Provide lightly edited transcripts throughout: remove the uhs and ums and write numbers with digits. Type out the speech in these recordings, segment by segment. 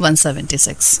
176।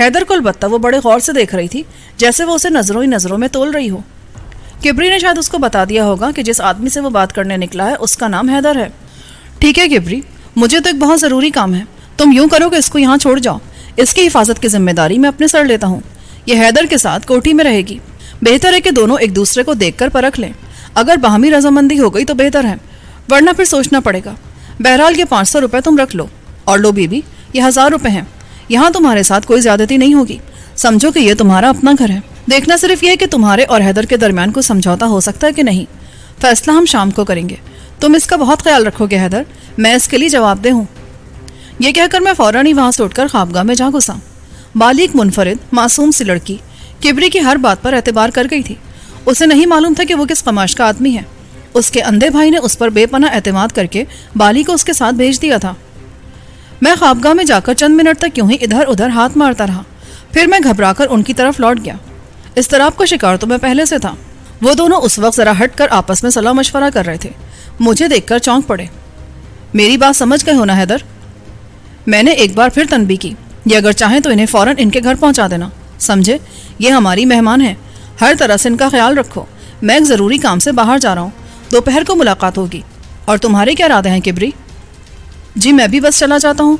حیدر کو البتہ وہ بڑے غور سے دیکھ رہی تھی، جیسے وہ اسے نظروں ہی نظروں میں تول رہی ہو۔ کبری نے شاید اس کو بتا دیا ہوگا کہ جس آدمی سے وہ بات کرنے نکلا ہے اس کا نام حیدر ہے۔ ٹھیک ہے کبری، مجھے تو ایک بہت ضروری کام ہے، تم یوں کرو کہ اس کو یہاں چھوڑ جاؤ، اس کی حفاظت کی ذمہ داری میں اپنے سر لیتا ہوں۔ یہ حیدر کے ساتھ کوٹھی میں رہے گی، بہتر ہے کہ دونوں ایک دوسرے کو دیکھ کر پرکھ لیں، اگر باہمی رضامندی ہو گئی تو بہتر ہے، ورنہ پھر سوچنا پڑے گا۔ بہرحال یہ 500 روپے تم رکھ لو، اور لو بی بی، یہ 1000 روپے ہیں، یہاں تمہارے ساتھ کوئی زیادتی نہیں ہوگی، سمجھو کہ یہ تمہارا اپنا گھر ہے، دیکھنا صرف یہ ہے کہ تمہارے اور حیدر کے درمیان کوئی سمجھوتا ہو سکتا ہے کہ نہیں، فیصلہ ہم شام کو کریں گے، تم اس کا بہت خیال رکھو گے حیدر، میں اس کے لیے جواب دہ ہوں۔ یہ کہہ کر میں فوراً ہی وہاں سے اٹھ کر خوابگاہ میں جا گھسا۔ بالیغ منفرد معصوم سی لڑکی کبری کی ہر بات پر اعتبار کر گئی تھی، اسے نہیں معلوم تھا کہ وہ کس قماش کا آدمی ہے۔ اس کے اندھے بھائی نے اس پر بے پناہ اعتماد کر کے بالی کو اس کے ساتھ بھیج دیا تھا۔ میں خوابگاہ میں جا کر چند منٹ تک یوں ہی ادھر ادھر ہاتھ مارتا رہا، پھر میں گھبرا کر ان کی طرف لوٹ گیا۔ اضطراب کا شکار تو میں پہلے سے تھا۔ وہ دونوں اس وقت ذرا ہٹ کر آپس میں صلاح مشورہ کر رہے تھے، مجھے دیکھ کر چونک پڑے۔ میری بات سمجھ گئے ہو نا حیدر؟ میں نے ایک بار پھر تنبیہ کی، یہ اگر چاہیں تو انہیں فوراً ان کے گھر پہنچا دینا، سمجھے؟ یہ ہماری مہمان ہیں، ہر طرح سے ان کا خیال رکھو۔ میں ایک ضروری کام سے باہر جا رہا ہوں، دوپہر کو ملاقات ہوگی۔ اور تمہارے کیا ارادے ہیں کبری؟ جی میں بھی بس چلا جاتا ہوں۔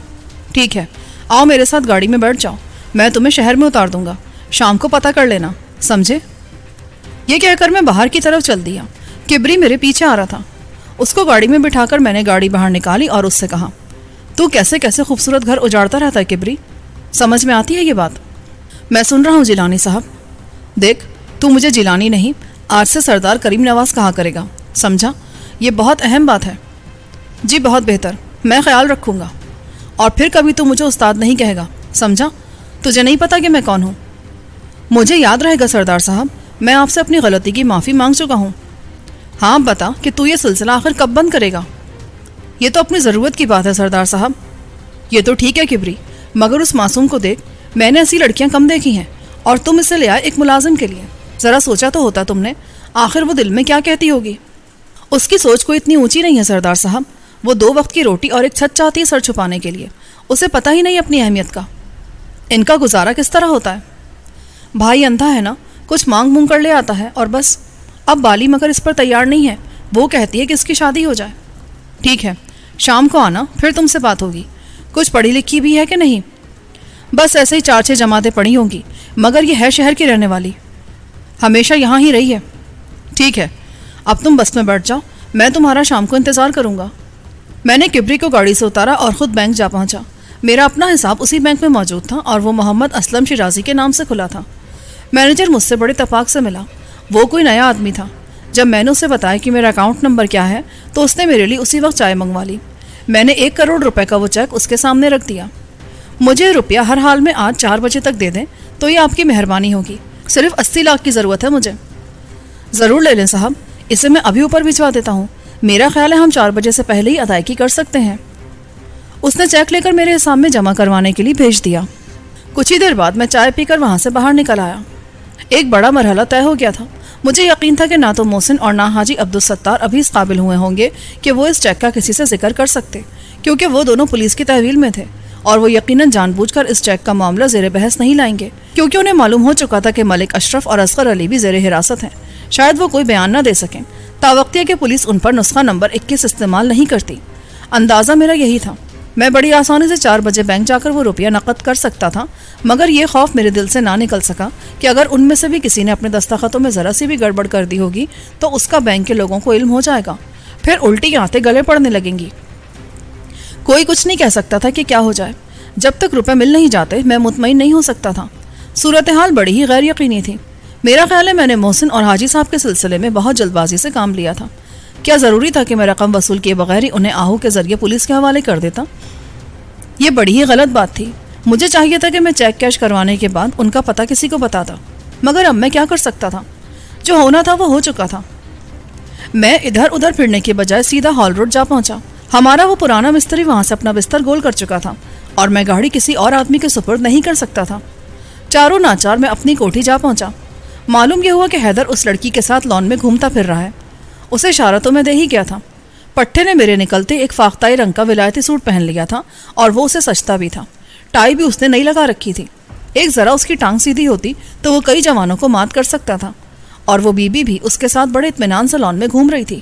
ٹھیک ہے، آؤ میرے ساتھ گاڑی میں بیٹھ جاؤ، میں تمہیں شہر میں اتار دوں گا، شام کو پتہ کر لینا، سمجھے؟ یہ کہہ کر میں باہر کی طرف چل دیا۔ کبری میرے پیچھے آ رہا تھا۔ اس کو گاڑی میں بٹھا کر میں نے گاڑی باہر نکالی اور اس سے کہا، تو کیسے کیسے خوبصورت گھر اجاڑتا رہتا ہے کبری، سمجھ میں آتی ہے یہ بات؟ میں سن رہا ہوں جیلانی صاحب۔ دیکھ، تو مجھے جیلانی نہیں، آج سے سردار کریم نواز کہا کرے گا، سمجھا؟ یہ بہت اہم بات ہے۔ جی بہت بہتر، میں خیال رکھوں گا، اور پھر کبھی تو مجھے استاد نہیں کہے گا، سمجھا؟ تجھے نہیں پتا کہ میں کون ہوں؟ مجھے یاد رہے گا سردار صاحب، میں آپ سے اپنی غلطی کی معافی مانگ چکا ہوں۔ ہاں بتا کہ تو یہ سلسلہ آخر کب بند کرے گا؟ یہ تو اپنی ضرورت کی بات ہے سردار صاحب۔ یہ تو ٹھیک ہے کبری، مگر اس معصوم کو دیکھ، میں نے ایسی لڑکیاں کم دیکھی ہیں، اور تم اسے لے آئے ایک ملازم کے لیے، ذرا سوچا تو ہوتا تم نے، آخر وہ دل میں کیا کہتی ہوگی؟ اس کی سوچ کوئی اتنی اونچی نہیں ہے سردار صاحب، وہ 2 وقت کی روٹی اور ایک چھت چاہتی ہے سر چھپانے کے لیے، اسے پتہ ہی نہیں اپنی اہمیت کا۔ ان کا گزارا کس طرح ہوتا ہے؟ بھائی اندھا ہے نا، کچھ مانگ مونگ کر لے آتا ہے اور بس۔ اب بالی مگر اس پر تیار نہیں ہے، وہ کہتی ہے کہ اس کی شادی ہو جائے۔ ٹھیک ہے، شام کو آنا، پھر تم سے بات ہوگی۔ کچھ پڑھی لکھی بھی ہے کہ نہیں؟ بس ایسے ہی 4-6 جماعتیں پڑھی ہوں گی، مگر یہ ہے شہر کی رہنے والی، ہمیشہ یہاں ہی رہی ہے۔ ٹھیک ہے، اب تم بس میں بیٹھ جاؤ، میں تمہارا شام کو انتظار کروں گا۔ میں نے کبری کو گاڑی سے اتارا اور خود بینک جا پہنچا۔ میرا اپنا حساب اسی بینک میں موجود تھا اور وہ محمد اسلم شیرازی کے نام سے کھلا تھا۔ مینیجر مجھ سے بڑے اتفاق سے ملا، وہ کوئی نیا آدمی تھا۔ جب میں نے اسے بتایا کہ میرا اکاؤنٹ نمبر کیا ہے تو اس نے میرے لیے اسی وقت چائے منگوا لی۔ میں نے 1 کروڑ روپے کا وہ چیک اس کے سامنے رکھ دیا۔ مجھے روپیہ ہر حال میں آج 4 بجے تک دے دیں تو یہ آپ کی مہربانی ہوگی، صرف 80 لاکھ کی ضرورت ہے مجھے۔ ضرور لے لیں صاحب، اسے میں ابھی اوپر بھجوا دیتا ہوں، میرا خیال ہے ہم 4 بجے سے پہلے ہی ادائیگی کر سکتے ہیں۔ اس نے چیک لے کر میرے حساب میں جمع کروانے کے لیے بھیج دیا۔ کچھ ہی دیر بعد میں چائے پی کر وہاں سے باہر نکل آیا۔ ایک بڑا مرحلہ طے ہو گیا تھا۔ مجھے یقین تھا کہ نہ تو محسن اور نہ حاجی عبدالستار ابھی اس قابل ہوئے ہوں گے کہ وہ اس چیک کا کسی سے ذکر کر سکتے، کیونکہ وہ دونوں پولیس کی تحویل میں تھے اور وہ یقیناً جان بوجھ کر اس چیک کا معاملہ زیر بحث نہیں لائیں گے، کیونکہ انہیں معلوم ہو چکا تھا کہ ملک اشرف اور اصغر علی بھی زیر حراست ہیں۔ شاید وہ کوئی بیان نہ دے سکیں، تاوقتیہ کہ پولیس ان پر نسخہ نمبر 21 استعمال نہیں کرتی۔ اندازہ میرا یہی تھا۔ میں بڑی آسانی سے 4 بجے بینک جا کر وہ روپیہ نقد کر سکتا تھا، مگر یہ خوف میرے دل سے نہ نکل سکا کہ اگر ان میں سے بھی کسی نے اپنے دستخطوں میں ذرا سی بھی گڑبڑ کر دی ہوگی تو اس کا بینک کے لوگوں کو علم ہو جائے گا، پھر الٹی آنتیں گلے پڑنے لگیں گی۔ کوئی کچھ نہیں کہہ سکتا تھا کہ کیا ہو جائے۔ جب تک روپے مل نہیں جاتے میں مطمئن نہیں ہو سکتا تھا۔ صورتحال بڑی ہی غیر یقینی تھی۔ میرا خیال ہے میں نے محسن اور حاجی صاحب کے سلسلے میں بہت جلد بازی سے کام لیا تھا۔ کیا ضروری تھا کہ میں رقم وصول کیے بغیر ہی انہیں آہو کے ذریعے پولیس کے حوالے کر دیتا؟ یہ بڑی ہی غلط بات تھی۔ مجھے چاہیے تھا کہ میں چیک کیش کروانے کے بعد ان کا پتہ کسی کو بتاتا، مگر اب میں کیا کر سکتا تھا؟ جو ہونا تھا وہ ہو چکا تھا۔ میں ادھر ادھر پھرنے کے بجائے سیدھا ہال روڈ جا پہنچا۔ ہمارا وہ پرانا مستری وہاں سے اپنا بستر گول کر چکا تھا اور میں گاڑی کسی اور آدمی کے سپرد نہیں کر سکتا تھا۔ چاروں ناچار میں اپنی کوٹھی جا پہنچا۔ معلوم یہ ہوا کہ حیدر اس لڑکی کے ساتھ لان میں گھومتا پھر رہا ہے۔ اسے اشارہ تو میں دے ہی گیا تھا۔ پٹھے نے میرے نکلتے ایک فاختائی رنگ کا ولایتی سوٹ پہن لیا تھا اور وہ اسے سجتا بھی تھا۔ ٹائی بھی اس نے نہیں لگا رکھی تھی۔ ایک ذرا اس کی ٹانگ سیدھی ہوتی تو وہ کئی جوانوں کو مات کر سکتا تھا، اور وہ بیوی بھی اس کے ساتھ بڑے اطمینان سے لان میں گھوم رہی تھی۔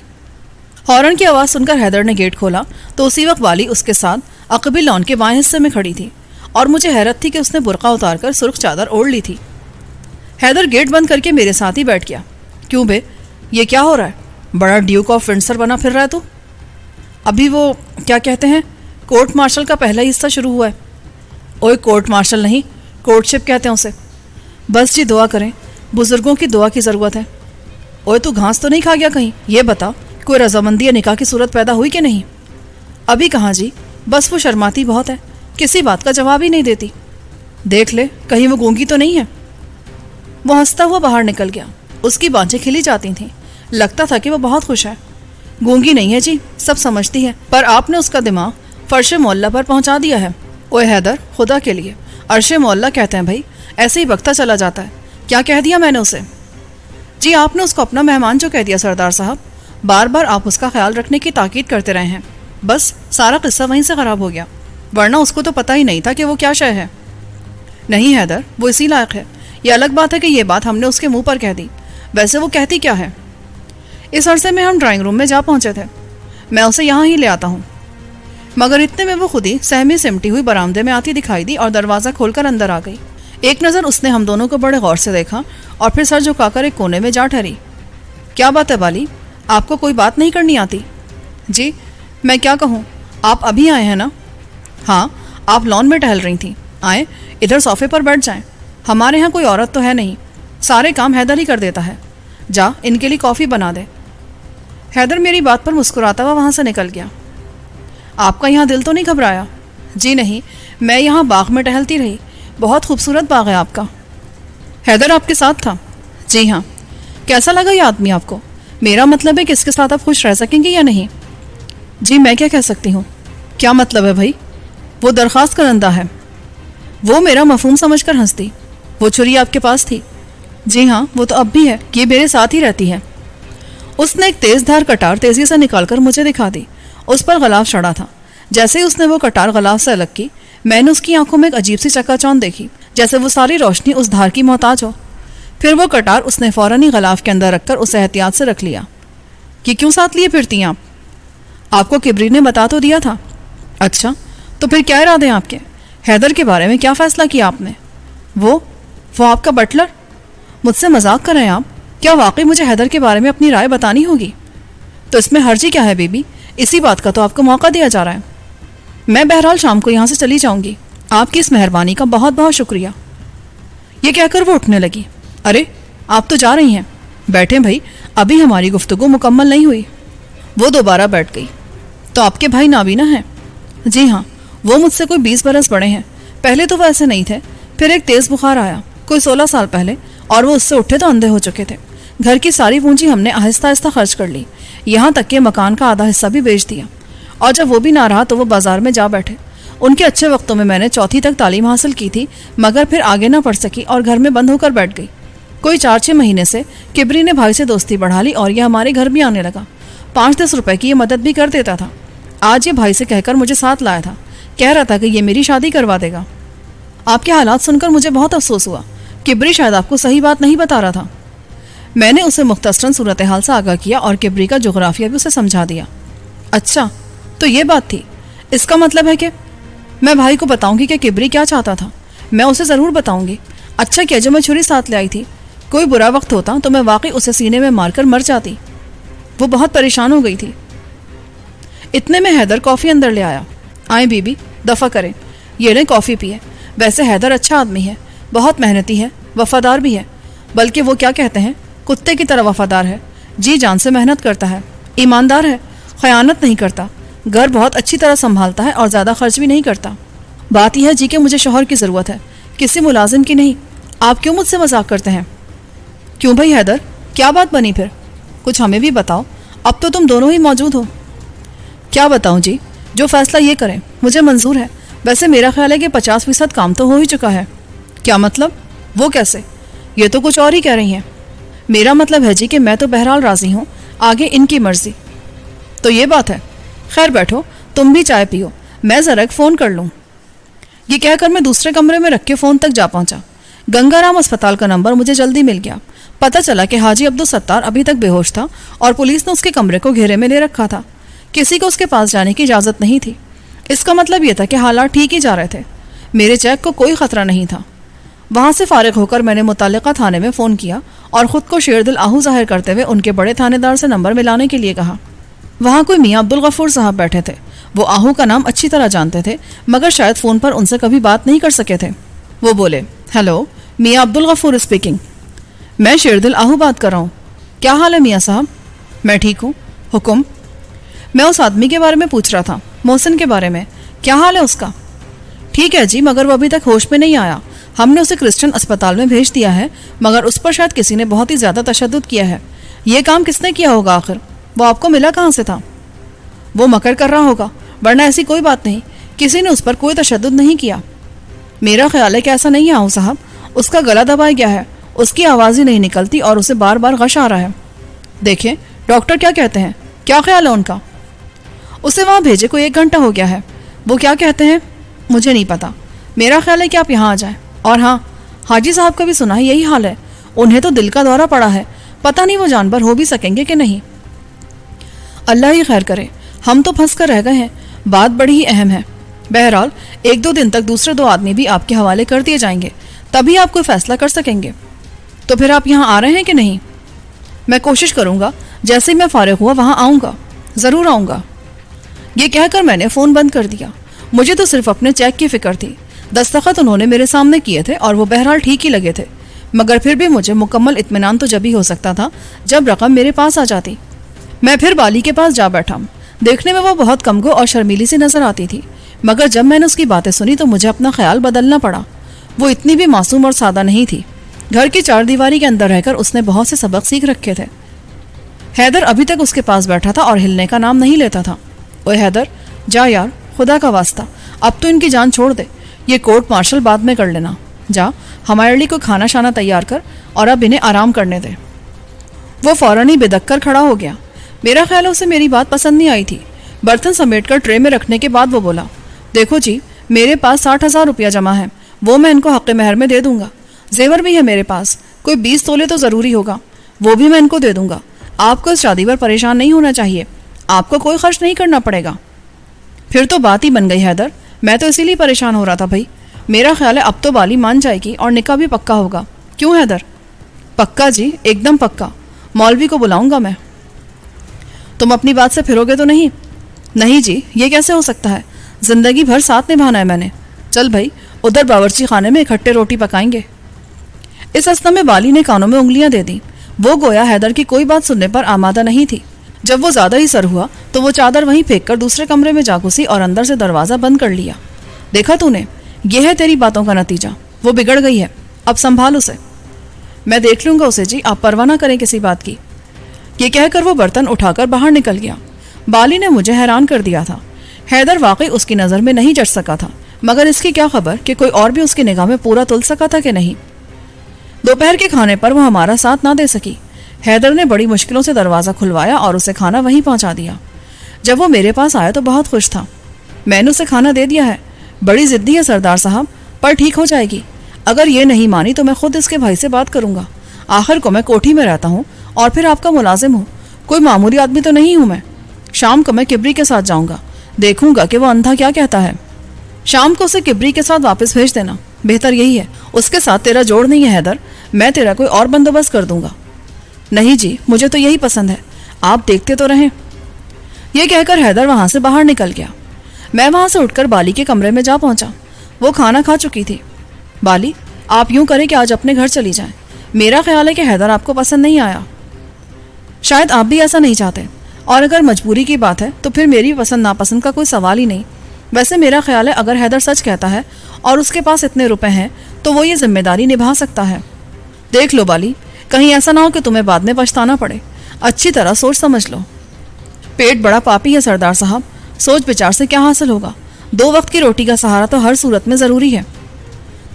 ہارن کی آواز سن کر حیدر نے گیٹ کھولا تو اسی وقت والی اس کے ساتھ عقبی لان کے بائیں حصے میں کھڑی تھی، اور مجھے حیرت تھی کہ اس نے برقع اتار کر سرخ چادر اوڑھ لی تھی۔ حیدر گیٹ بند کر کے میرے ساتھ ہی بیٹھ گیا۔ کیوں بے، یہ کیا ہو رہا ہے؟ بڑا ڈیوک آف ونڈسر بنا پھر رہا ہے تو؟ ابھی وہ کیا کہتے ہیں، کورٹ مارشل کا پہلا حصہ شروع ہوا ہے۔ اوئے کورٹ مارشل نہیں، کورٹ شپ کہتے ہیں اسے۔ بس جی دعا کریں، بزرگوں کی دعا کی ضرورت ہے۔ اوئے تو گھاس تو نہیں کھا گیا کہیں؟ یہ بتا کوئی رضامندی نکاح کی صورت پیدا ہوئی کہ نہیں؟ ابھی کہاں جی، بس وہ شرماتی بہت ہے، کسی بات کا جواب ہی نہیں دیتی۔ دیکھ لے کہیں وہ گونگی تو نہیں ہے۔ وہ ہنستا ہوا باہر نکل گیا، اس کی بانجیں کھلی جاتی تھیں، لگتا تھا کہ وہ بہت خوش ہے۔ گونگی نہیں ہے جی، سب سمجھتی ہے، پر آپ نے اس کا دماغ فرش معلّہ پر پہنچا دیا ہے۔ اوے حیدر، خدا کے لیے عرش معلّہ کہتے ہیں بھائی، ایسے ہی بکتا چلا جاتا ہے۔ کیا کہہ دیا میں نے اسے؟ جی آپ نے اس کو اپنا مہمان جو کہہ دیا سردار صاحب، بار بار آپ اس کا خیال رکھنے کی تاکید کرتے رہے ہیں، بس سارا قصہ وہیں سے خراب ہو گیا، ورنہ اس کو تو پتہ ہی نہیں تھا کہ وہ کیا شے ہے۔ نہیں حیدر، وہ اسی لائق ہے۔ یہ الگ بات ہے کہ یہ بات ہم نے اس کے منہ پر کہہ دی، ویسے وہ کہتی کیا ہے؟ اس عرصے میں ہم ڈرائنگ روم میں جا پہنچے تھے، میں اسے یہاں ہی لے آتا ہوں، مگر اتنے میں وہ خود ہی سہمی سمٹی ہوئی برآمدے میں آتی دکھائی دی اور دروازہ کھول کر اندر آ گئی۔ ایک نظر اس نے ہم دونوں کو بڑے غور سے دیکھا اور پھر سر جھکا کر ایک کونے میں جا ٹھہری۔ کیا بات ہے بالی، آپ کو کوئی بات نہیں کرنی آتی؟ جی میں کیا کہوں، آپ ابھی آئے ہیں نا؟ ہاں، آپ لان میں ٹہل رہی تھیں، آئیں ادھر صوفے پر بیٹھ جائیں، ہمارے ہاں کوئی عورت تو ہے نہیں، سارے کام حیدر ہی کر دیتا ہے، جا ان کے لیے کافی بنا دے۔ حیدر میری بات پر مسکراتا ہوا وہاں سے نکل گیا۔ آپ کا یہاں دل تو نہیں گھبرایا؟ جی نہیں، میں یہاں باغ میں ٹہلتی رہی، بہت خوبصورت باغ ہے آپ کا۔ حیدر آپ کے ساتھ تھا؟ جی ہاں۔ کیسا لگا یہ آدمی آپ کو؟ میرا مطلب ہے کہ اس کے ساتھ آپ خوش رہ سکیں گے یا نہیں؟ جی میں کیا کہہ سکتی ہوں؟ کیا مطلب ہے بھائی؟ وہ درخواست کرندہ ہے۔ وہ میرا مفہوم سمجھ کر ہنس دی۔ وہ چھری آپ کے پاس تھی؟ جی ہاں، وہ تو اب بھی ہے، یہ میرے ساتھ ہی رہتی ہے۔ اس نے ایک تیز دھار کٹار تیزی سے نکال کر مجھے دکھا دی، اس پر غلاف چڑھا تھا۔ جیسے ہی اس نے وہ کٹار غلاف سے الگ کی، میں نے اس کی آنکھوں میں ایک عجیب سی چکا چوند دیکھی، جیسے وہ ساری روشنی اس دھار کی محتاج ہو۔ پھر وہ کٹار اس نے فوراً ہی غلاف کے اندر رکھ کر اسے احتیاط سے رکھ لیا۔ یہ کیوں ساتھ لیے پھرتی ہیں آپ کو کبری نے بتا تو دیا تھا؟ اچھا، تو پھر کیا ارادے ہیں آپ کے؟ حیدر کے بارے میں کیا فیصلہ کیا آپ نے؟ وہ آپ کا بٹلر؟ مجھ سے مذاق کر رہے ہیں آپ؟ کیا واقعی مجھے حیدر کے بارے میں اپنی رائے بتانی ہوگی؟ تو اس میں حرج کیا ہے بی بی؟ اسی بات کا تو آپ کو موقع دیا جا رہا ہے۔ میں بہرحال شام کو یہاں سے چلی جاؤں گی، آپ کی اس مہربانی کا بہت بہت شکریہ۔ یہ کہہ کر وہ اٹھنے لگی۔ ارے آپ تو جا رہی ہیں، بیٹھیں بھائی، ابھی ہماری گفتگو مکمل نہیں ہوئی۔ وہ دوبارہ بیٹھ گئی۔ تو آپ کے بھائی نابینا ہیں؟ جی ہاں، وہ مجھ سے کوئی 20 برس بڑے ہیں، پہلے تو وہ ایسے نہیں تھے، پھر ایک تیز بخار آیا کوئی 16 سال پہلے، اور وہ اس سے اٹھے تو اندھے ہو چکے تھے۔ گھر کی ساری پونجی ہم نے آہستہ آہستہ خرچ کر لی، یہاں تک کہ مکان کا آدھا حصہ بھی بیچ دیا، اور جب وہ بھی نہ رہا تو وہ بازار میں جا بیٹھے۔ ان کے اچھے وقتوں میں میں نے 4 تک تعلیم حاصل کی تھی، مگر پھر آگے نہ پڑھ سکی اور گھر میں بند ہو کر بیٹھ گئی۔ کوئی 4-6 مہینے سے کبری نے بھائی سے دوستی بڑھا لی اور یہ ہمارے گھر بھی آنے لگا، 5-10 روپے کی یہ مدد بھی کر دیتا تھا۔ آج یہ بھائی سے کہہ کر مجھے ساتھ لایا تھا، کہہ رہا تھا کہ یہ میری شادی کروا دے گا۔ آپ کے حالات سن کر مجھے بہت افسوس ہوا، کبری شاید آپ کو صحیح بات نہیں بتا رہا تھا۔ میں نے اسے مختصراً صورتحال سے آگاہ کیا اور کبری کا جغرافیہ بھی اسے سمجھا دیا۔ اچھا، تو یہ بات تھی، اس کا مطلب ہے کہ میں بھائی کو بتاؤں گی کہ کبری کیا چاہتا تھا، میں اسے ضرور بتاؤں گی۔ اچھا کیا جو میں چھری ساتھ لے آئی تھی، کوئی برا وقت ہوتا تو میں واقعی اسے سینے میں مار کر مر جاتی۔ وہ بہت پریشان ہو گئی تھی۔ اتنے میں حیدر کافی اندر لے آیا۔ آئیں بی بی، دفع کریں، یہ لیں کافی پیے۔ ویسے حیدر اچھا آدمی ہے، بہت محنتی ہے، وفادار بھی ہے، بلکہ وہ کیا کہتے ہیں، کتے کی طرح وفادار ہے، جی جان سے محنت کرتا ہے، ایماندار ہے، خیانت نہیں کرتا، گھر بہت اچھی طرح سنبھالتا ہے اور زیادہ خرچ بھی نہیں کرتا۔ بات یہ ہے جی کہ مجھے شوہر کی ضرورت ہے، کسی ملازم کی نہیں۔ آپ کیوں مجھ سے مذاق کرتے ہیں؟ کیوں بھائی حیدر، کیا بات بنی پھر؟ کچھ ہمیں بھی بتاؤ، اب تو تم دونوں ہی موجود ہو۔ کیا بتاؤں جی، جو فیصلہ یہ کریں مجھے منظور ہے۔ ویسے میرا خیال ہے کہ 50% کام تو ہو ہی چکا ہے۔ کیا مطلب؟ وہ کیسے؟ یہ تو کچھ اور ہی کہہ رہی ہیں۔ میرا مطلب ہے جی کہ میں تو بہرحال راضی ہوں، آگے ان کی مرضی۔ تو یہ بات ہے، خیر بیٹھو، تم بھی چائے پیو، میں ذرا ایک فون کر لوں۔ یہ کہہ کر میں دوسرے کمرے میں رکھ کے فون تک جا پہنچا۔ گنگا رام اسپتال کا نمبر مجھے جلدی مل گیا۔ پتہ چلا کہ حاجی عبدالستار ابھی تک بے ہوش تھا اور پولیس نے اس کے کمرے کو گھیرے میں لے رکھا تھا۔ کسی کو اس کے پاس جانے کی اجازت نہیں تھی۔ اس کا مطلب یہ تھا کہ حالات ٹھیک ہی جا رہے تھے، میرے چیک کو کوئی خطرہ نہیں تھا۔ وہاں سے فارغ ہو کر میں نے متعلقہ تھانے میں فون کیا اور خود کو شیردل آہو ظاہر کرتے ہوئے ان کے بڑے تھانے دار سے نمبر ملانے کے لیے کہا۔ وہاں کوئی میاں عبدالغفور صاحب بیٹھے تھے۔ وہ آہو کا نام اچھی طرح جانتے تھے مگر شاید فون پر ان سے کبھی بات نہیں کر سکے تھے۔ وہ بولے، ہیلو، میاں عبدالغفور اسپیکنگ۔ میں شیردل آہو بات کر رہا ہوں۔ کیا حال ہے میاں صاحب؟ میں ٹھیک ہوں، حکم۔ میں اس آدمی کے بارے میں پوچھ رہا تھا، محسن کے بارے میں۔ کیا حال ہے اس کا؟ ٹھیک ہے جی، مگر وہ ابھی تک ہوش میں نہیں آیا۔ ہم نے اسے کرسچن اسپتال میں بھیج دیا ہے مگر اس پر شاید کسی نے بہت ہی زیادہ تشدد کیا ہے۔ یہ کام کس نے کیا ہوگا آخر؟ وہ آپ کو ملا کہاں سے تھا؟ وہ مکر کر رہا ہوگا، ورنہ ایسی کوئی بات نہیں، کسی نے اس پر کوئی تشدد نہیں کیا۔ میرا خیال ہے کہ ایسا نہیں ہے آہو صاحب، اس کا گلا دبایا گیا ہے، اس کی آواز ہی نہیں نکلتی اور اسے بار بار غش آ رہا ہے۔ دیکھیں ڈاکٹر کیا کہتے ہیں، کیا خیال ہے ان کا؟ اسے وہاں بھیجے کوئی 1 گھنٹہ ہو گیا ہے۔ وہ کیا کہتے ہیں؟ مجھے نہیں پتا، میرا خیال ہے کہ آپ یہاں آ جائیں۔ اور ہاں، حاجی صاحب کا بھی سنا ہے یہی حال ہے، انہیں تو دل کا دورہ پڑا ہے، پتہ نہیں وہ جانبر ہو بھی سکیں گے کہ نہیں۔ اللہ ہی خیر کرے، ہم تو پھنس کر رہ گئے ہیں۔ بات بڑی ہی اہم ہے۔ بہرحال 1-2 دن تک دوسرے 2 آدمی بھی آپ کے حوالے کر دیے جائیں گے، تبھی آپ کوئی فیصلہ کر سکیں گے۔ تو پھر آپ یہاں آ رہے ہیں کہ نہیں؟ میں کوشش کروں گا، جیسے ہی میں فارغ ہوا وہاں آؤں گا، ضرور آؤں گا۔ یہ کہہ کر میں نے فون بند کر دیا۔ مجھے تو صرف اپنے چیک کی فکر تھی۔ دستخط انہوں نے میرے سامنے کیے تھے اور وہ بہرحال ٹھیک ہی لگے تھے، مگر پھر بھی مجھے مکمل اطمینان تو جب ہی ہو سکتا تھا جب رقم میرے پاس آ جاتی۔ میں پھر بالی کے پاس جا بیٹھا۔ دیکھنے میں وہ بہت کمگو اور شرمیلی سی نظر آتی تھی، مگر جب میں نے اس کی باتیں سنی تو مجھے اپنا خیال بدلنا پڑا۔ وہ اتنی بھی معصوم اور سادہ نہیں تھی۔ گھر کی 4 دیواری کے اندر رہ کر اس نے بہت سے سبق سیکھ رکھے تھے۔ حیدر ابھی تک اس کے پاس بیٹھا تھا اور ہلنے کا نام نہیں لیتا تھا۔ اوے حیدر، جا یار، خدا کا واسطہ، اب تو ان کی جان چھوڑ دے، یہ کورٹ مارشل بعد میں کر لینا۔ جا ہمارے لیے کوئی کھانا شانا تیار کر اور اب انہیں آرام کرنے دے۔ وہ فوراً ہی بے دک کر کھڑا ہو گیا۔ میرا خیال ہے اسے میری بات پسند نہیں آئی تھی۔ برتن سمیٹ کر ٹرے میں رکھنے کے بعد وہ بولا، دیکھو جی، میرے پاس 60,000 روپیہ جمع ہے، وہ میں ان کو حق مہر میں دے دوں گا۔ زیور بھی ہے میرے پاس، کوئی 20 تولے تو ضروری ہوگا، وہ بھی میں ان کو دے دوں گا۔ آپ کو اس شادی پر پریشان نہیں ہونا چاہیے، آپ کو کوئی خرچ نہیں کرنا پڑے گا۔ پھر تو بات ہی بن گئی حیدر، میں تو اسی لیے پریشان ہو رہا تھا بھائی۔ میرا خیال ہے اب تو بالی مان جائے گی اور نکاح بھی پکا ہوگا۔ کیوں حیدر؟ پکا جی، ایک دم پکا، مولوی کو بلاؤں گا میں۔ تم اپنی بات سے پھرو گے تو نہیں؟ نہیں جی، یہ کیسے ہو سکتا ہے، زندگی بھر ساتھ نبھانا ہے میں نے۔ چل بھائی، ادھر باورچی خانے میں اکٹھے روٹی پکائیں گے۔ اس اسنا میں بالی نے کانوں میں انگلیاں دے دیں۔ وہ گویا حیدر کی کوئی بات سننے پر آمادہ نہیں تھی۔ جب وہ زیادہ ہی سر ہوا تو وہ چادر وہیں پھینک کر دوسرے کمرے میں جا گھسی اور اندر سے دروازہ بند کر لیا۔ دیکھا تو نے، یہ ہے تیری باتوں کا نتیجہ، وہ بگڑ گئی ہے، اب سنبھال اسے۔ میں دیکھ لوں گا اسے جی، آپ پرواہ نہ کریں کسی بات کی۔ یہ کہہ کر وہ برتن اٹھا کر باہر نکل گیا۔ بالی نے مجھے حیران کر دیا تھا۔ حیدر واقعی اس کی نظر میں نہیں جچ سکا تھا، مگر اس کی کیا خبر کہ کوئی اور بھی اس کی نگاہ میں پورا تل سکا تھا کہ نہیں۔ دوپہر کے کھانے پر وہ ہمارا ساتھ نہ دے سکی۔ حیدر نے بڑی مشکلوں سے دروازہ کھلوایا اور اسے کھانا وہیں پہنچا دیا۔ جب وہ میرے پاس آیا تو بہت خوش تھا۔ میں نے اسے کھانا دے دیا ہے، بڑی ضدی ہے سردار صاحب، پر ٹھیک ہو جائے گی۔ اگر یہ نہیں مانی تو میں خود اس کے بھائی سے بات کروں گا۔ آخر کو میں کوٹھی میں رہتا ہوں اور پھر آپ کا ملازم ہوں، کوئی معمولی آدمی تو نہیں ہوں میں۔ شام کو میں کبری کے ساتھ جاؤں گا، دیکھوں گا کہ وہ اندھا کیا کہتا ہے۔ شام کو اسے کبری کے ساتھ واپس بھیج دینا، بہتر یہی ہے۔ اس کے ساتھ تیرا جوڑ نہیں ہے حیدر، میں تیرا کوئی اور بندوبست کر دوں گا۔ نہیں جی، مجھے تو یہی پسند ہے، آپ دیکھتے تو رہیں۔ یہ کہہ کر حیدر وہاں سے باہر نکل گیا۔ میں وہاں سے اٹھ کر بالی کے کمرے میں جا پہنچا۔ وہ کھانا کھا چکی تھی۔ بالی، آپ یوں کریں کہ آج اپنے گھر چلی جائیں، میرا خیال ہے کہ حیدر آپ کو پسند نہیں آیا۔ شاید آپ بھی ایسا نہیں چاہتے، اور اگر مجبوری کی بات ہے تو پھر میری پسند ناپسند کا کوئی سوال ہی نہیں۔ ویسے میرا خیال ہے اگر حیدر سچ کہتا ہے اور اس کے پاس اتنے روپے ہیں تو وہ یہ ذمہ داری نبھا سکتا ہے۔ دیکھ لو بالی، کہیں ایسا نہ ہو کہ تمہیں بعد میں پچھتانا پڑے، اچھی طرح سوچ سمجھ لو۔ پیٹ بڑا پاپی ہے سردار صاحب، سوچ بچار سے کیا حاصل ہوگا، 2 وقت کی روٹی کا سہارا تو ہر صورت میں ضروری ہے۔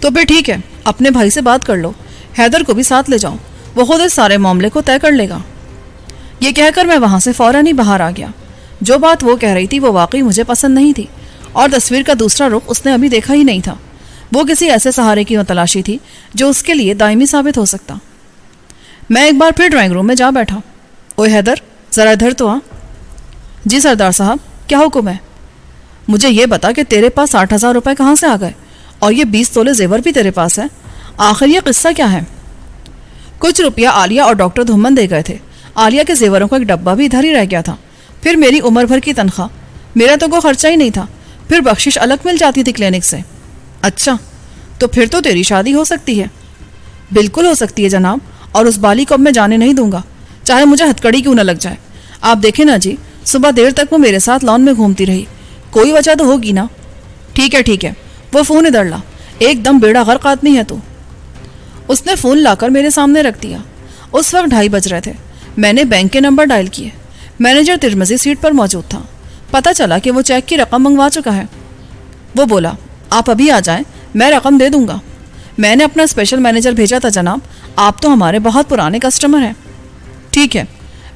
تو پھر ٹھیک ہے، اپنے بھائی سے بات کر لو، حیدر کو بھی ساتھ لے جاؤ، وہ خود اس سارے معاملے کو طے کر لے گا۔ یہ کہہ کر میں وہاں سے فوراً ہی باہر آ گیا۔ جو بات وہ کہہ رہی تھی وہ واقعی مجھے پسند نہیں تھی، اور تصویر کا دوسرا رخ اس نے ابھی دیکھا ہی نہیں تھا۔ وہ کسی ایسے سہارے کی تلاشی تھی جو اس کے لیے دائمی ثابت ہو سکتا۔ میں ایک بار پھر ڈرائنگ روم میں جا بیٹھا۔ اوے حیدر، ذرا ادھر تو آ۔ جی سردار صاحب، کیا حکم ہے؟ مجھے یہ بتا کہ تیرے پاس 60,000 روپے کہاں سے آ گئے، اور یہ 20 تولے زیور بھی تیرے پاس ہے؟ آخر یہ قصہ کیا ہے؟ کچھ روپیہ عالیہ اور ڈاکٹر دھومن دے گئے تھے۔ عالیہ کے زیوروں کا ایک ڈبہ بھی ادھر ہی رہ گیا تھا۔ پھر میری عمر بھر کی تنخواہ، میرا تو کوئی خرچہ ہی نہیں تھا۔ پھر بخشش الگ مل جاتی تھی کلینک سے۔ اچھا، تو پھر تو تیری شادی ہو سکتی ہے۔ بالکل ہو سکتی ہے جناب، اور اس بالی کو اب میں جانے نہیں دوں گا، چاہے مجھے ہتکڑی کیوں نہ لگ جائے۔ آپ دیکھیں نا جی، صبح دیر تک وہ میرے ساتھ لان میں گھومتی رہی، کوئی وجہ تو ہوگی نا۔ ٹھیک ہے، وہ فون ادھر لا، ایک دم بیڑا غرق آدمی ہے تو۔ اس نے فون لا کر میرے سامنے رکھ دیا۔ اس وقت 2:30 بج رہے تھے۔ میں نے بینک کے نمبر ڈائل کیے۔ مینیجر ترمزی سیٹ پر موجود تھا۔ پتہ چلا کہ وہ چیک کی رقم منگوا چکا ہے۔ وہ بولا، آپ ابھی آ جائیں، میں رقم دے دوں گا۔ میں نے اپنا اسپیشل مینیجر بھیجا تھا جناب، آپ تو ہمارے بہت پرانے کسٹمر ہیں۔ ٹھیک ہے،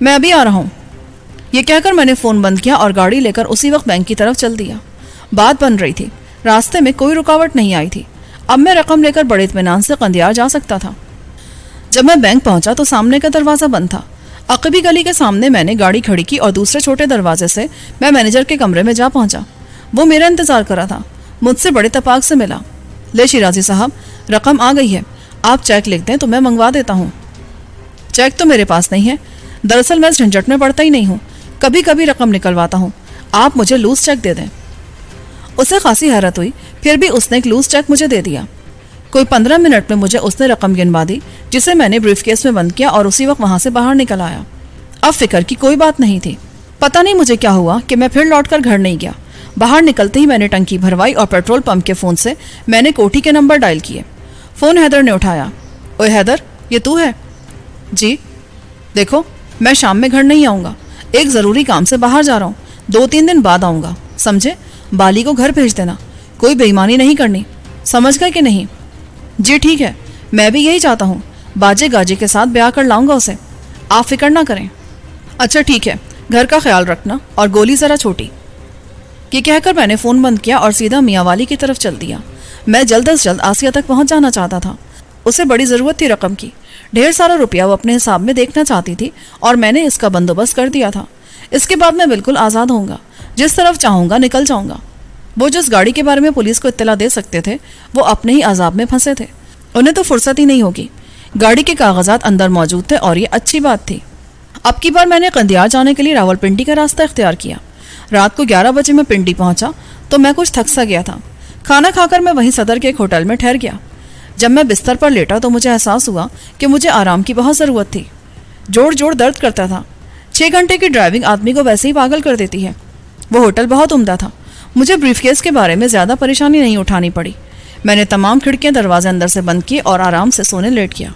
میں ابھی آ رہا ہوں۔ یہ کہہ کر میں نے فون بند کیا اور گاڑی لے کر اسی وقت بینک کی طرف چل دیا۔ بات بن رہی تھی، راستے میں کوئی رکاوٹ نہیں آئی تھی۔ اب میں رقم لے کر بڑے اطمینان سے قندیار جا سکتا تھا۔ جب میں بینک پہنچا تو سامنے کا دروازہ بند تھا۔ عقبی گلی کے سامنے میں نے گاڑی کھڑی کی اور دوسرے چھوٹے دروازے سے میں مینیجر کے کمرے میں جا پہنچا۔ وہ میرا انتظار کر رہا تھا، مجھ سے بڑے اتفاق سے ملا۔ لے شیرازی صاحب، رقم آ گئی ہے، آپ چیک لکھ دیں تو میں منگوا دیتا ہوں۔ چیک تو میرے پاس نہیں ہے، دراصل میں اس جھنجٹ میں پڑتا ہی نہیں ہوں، کبھی کبھی رقم نکلواتا ہوں، آپ مجھے لوز چیک دے دیں۔ اسے خاصی حیرت ہوئی، پھر بھی اس نے ایک لوز چیک مجھے دے دیا۔ کوئی 15 منٹ میں مجھے اس نے رقم گنوا دی، جسے میں نے بریف کیس میں بند کیا اور اسی وقت وہاں سے باہر نکل آیا۔ اب فکر کی کوئی بات نہیں تھی۔ پتہ نہیں مجھے کیا ہوا کہ میں پھر لوٹ کر گھر نہیں گیا۔ باہر نکلتے ہی میں نے ٹنکی بھروائی اور پیٹرول پمپ کے فون سے میں نے کوٹھی کے نمبر ڈائل کیے۔ فون حیدر نے اٹھایا۔ اوے حیدر، یہ تو ہے؟ جی۔ دیکھو، میں شام میں گھر نہیں آؤں گا، ایک ضروری کام سے باہر جا رہا ہوں، 2-3 دن بعد آؤں گا، سمجھے؟ بالی کو گھر بھیج دینا، کوئی بے ایمانی نہیں کرنی، سمجھ گئے کہ نہیں؟ جی ٹھیک ہے، میں بھی یہی چاہتا ہوں، باجے گاجے کے ساتھ بیاہ کر لاؤں گا اسے، آپ فکر نہ کریں۔ اچھا ٹھیک ہے، گھر کا خیال رکھنا، اور گولی ذرا چھوٹی۔ یہ کہہ کر میں نے فون بند کیا اور سیدھا میاں والی کی طرف چل دیا۔ میں جلد از جلد آسیہ تک پہنچ جانا چاہتا تھا۔ اسے بڑی ضرورت تھی رقم کی، ڈھیر سارا روپیہ وہ اپنے حساب میں دیکھنا چاہتی تھی، اور میں نے اس کا بندوبست کر دیا تھا۔ اس کے بعد میں بالکل آزاد ہوں گا، جس طرف چاہوں گا نکل جاؤں گا۔ وہ جس گاڑی کے بارے میں پولیس کو اطلاع دے سکتے تھے، وہ اپنے ہی عذاب میں پھنسے تھے، انہیں تو فرصت ہی نہیں ہوگی۔ گاڑی کے کاغذات اندر موجود تھے اور یہ اچھی بات تھی۔ اب کی بار میں نے قندیار جانے کے لیے راولپنڈی کا راستہ اختیار کیا۔ رات کو 11 بجے میں پنڈی پہنچا تو میں کچھ تھک سا گیا تھا۔ کھانا کھا کر میں وہیں صدر کے ایک ہوٹل میں ٹھہر گیا۔ جب میں بستر پر لیٹا تو مجھے احساس ہوا کہ مجھے آرام کی بہت ضرورت تھی۔ جوڑ درد کرتا تھا۔ 6 گھنٹے کی ڈرائیونگ آدمی کو ویسے ہی پاگل کر دیتی ہے۔ وہ ہوٹل بہت عمدہ تھا، مجھے بریف کیس کے بارے میں زیادہ پریشانی نہیں اٹھانی پڑی۔ میں نے تمام کھڑکیاں دروازے اندر سے بند کیے اور آرام سے سونے لیٹ گیا۔